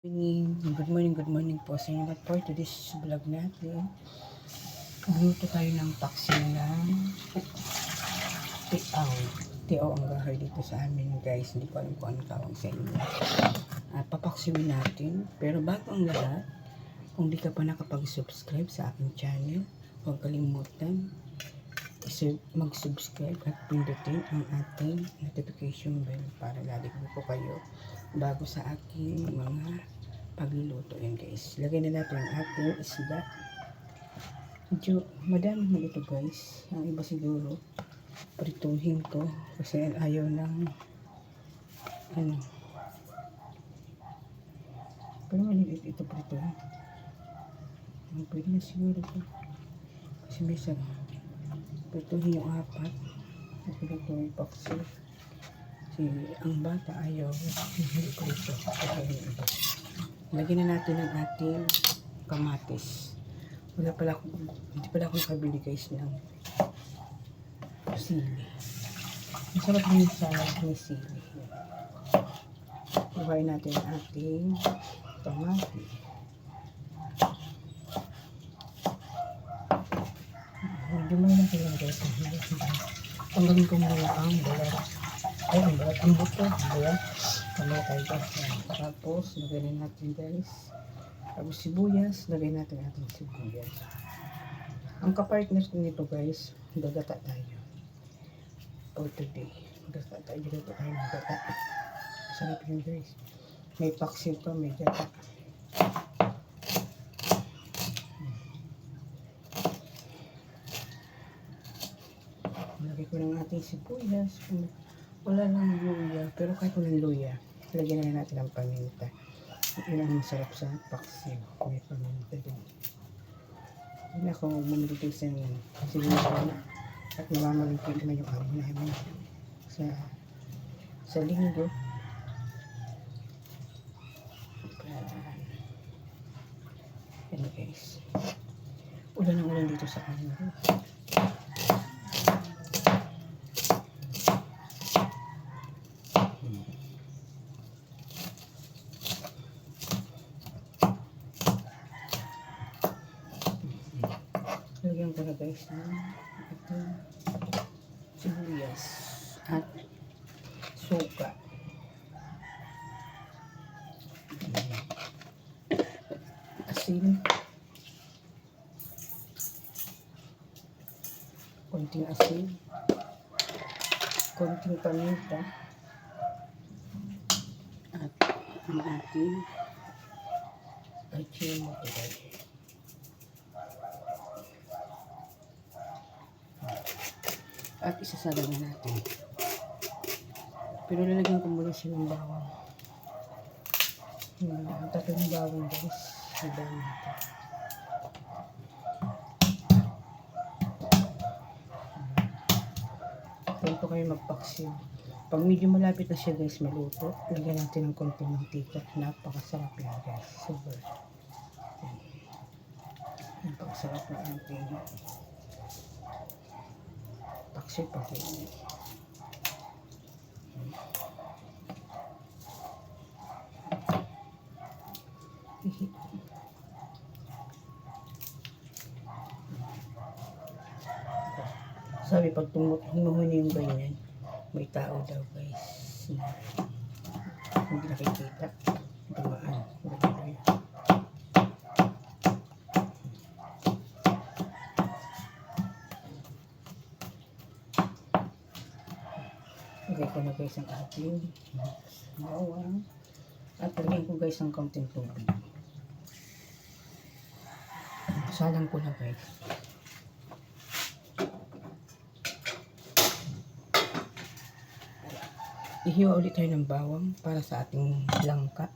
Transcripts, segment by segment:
Good morning po sa inyo. But for today's vlog natin, magluto tayo ng paksiw ng tiaw. Tiaw ang gahay dito sa amin, guys. Hindi ko alam kung anong tawag sa inyo. Papaksiwin natin. Pero bago ang lahat, kung di ka pa nakapag-subscribe sa aking channel, huwag kalimutan mag-subscribe at pindutin ang ating notification bell para lagi po kayo bago sa aking mga pagluluto. Yan, guys, lagay na natin ang ating isda. Medyo madami mo ito, guys. Ang iba siguro prituhin ko kasi ayaw ng pero maliit ito prituhin. Pwede na siguro ito kasi may sarap. Prituhin yung apat. Ito yung paksiw. Kasi ang bata ayaw. Hindi ko ito. Lagyan na natin ang ating kamatis. Hindi pala ako nakabili, guys, ng sili. Masarap din sa may sili. Iwain natin ang ating kamatis. Medyo may natin lang, guys. Tanggalin ko muna ang balat. Ang balat, ang buto. Ayan. Kamatay, guys. Tapos, lagay natin, guys. Tapos sibuyas. Lagay natin ating sibuyas. Ang kapartners nito, guys, gagata tayo. For today. Gagata tayo. Gagata tayo ng gata. Sarap yun, guys. May paksiw to, may gata. Lagay ko ng ating sibuyas. Wala lang luya. Pero kahit walang luya, lagyan na natin ang paminta. Yun ang masarap sa paksiw. May paminta din. Hindi ako bumili ko sa siguro at namamalingkid naman yung amo namin sa linggo. Yan, guys. Ulan ang ulan dito sa amin. Lagyan ko na, guys, ng ating sibuyas at suka. Asin. Konting asin. Konting paminta. At ang ating achiote, guys. At isasala na natin. Pero lalagyan ko muna siya ng bawang. Tatlong bawang, guys. Sadaan natin. Pwede kayo magpaksiw. Pag medyo malapit na siya, guys, maluto, lagyan natin ng konting mantika. Napakasarap yan, guys. Super. Napakasarap na ating paksiw pa rin. Sabi pag tumuhuni yung ganyan, may tao daw, guys. Hindi nakikita. Dumaan. Lagay ko na, guys, ang ating bawang. At lagyan ko, guys, ang kaunting tubig. Salang ko na, guys. Ihiwa ulit tayo ng bawang para sa ating langka.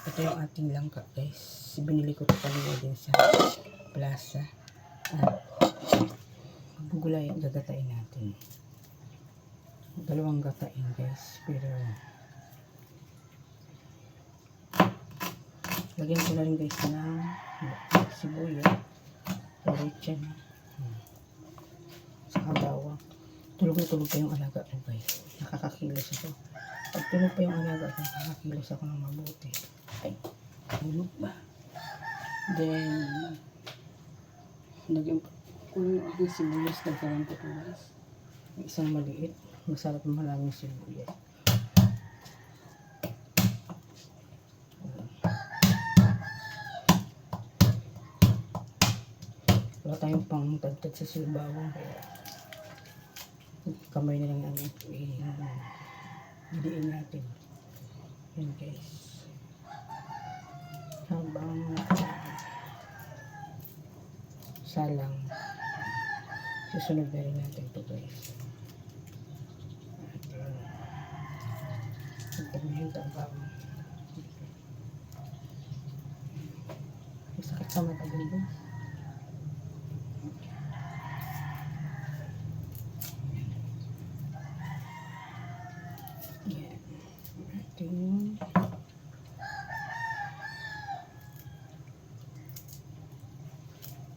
Ito yung ating langka, guys. Binili ko ito kanina din sa plaza. At gagatain natin. Dalawang gatain, guys. Pero lagyan ko na rin, guys, ng sibuyas. Richa na. Saka bawang. Tulog na tulog pa yung alaga ko, guys. Nakakakilos ako. Pag tulog pa yung alaga ko, nakakakilos ako ng mabuti. Ay, Tulog ba? Then, lagyan ko yung aking sibuyas. Lagyan ko ito guys. Yung isang maliit. Masarap maraming sibuyas. Wala tayong pang tagtad sa silbawang. Kaya kamay na lang ang idiin natin. Yan guys. Habang salang susunod na rin natin ito guys. At yung tabang masakit sa mata guys. Yan. Ating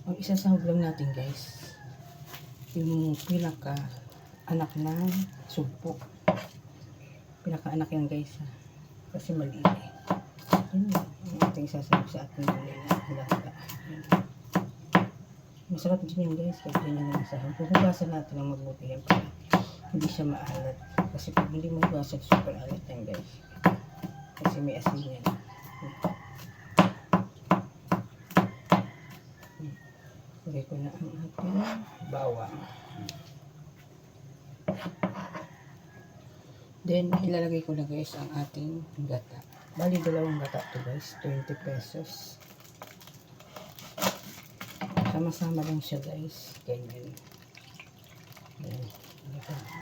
ang isasahog lang natin guys yung pinaka anak ng sugpo. Pinaka anak yan guys ha? Kasi maliit eh. Yun lang ang ating isasahog sa ating gulay na hilata. Masarap din yan guys kahit ganyan lang isahog. Huhugasan natin ang mabuti yan para hindi siya maalat. Kasi pag hindi mo hugasan super alat yan guys. Kasi may asin yan. Lagay ko na ang ating bawang. Then, ilalagay ko na guys ang ating gata. Bali, dalawang gata to guys. 20 pesos. Sama-sama lang siya guys. Ganyan. Ayan.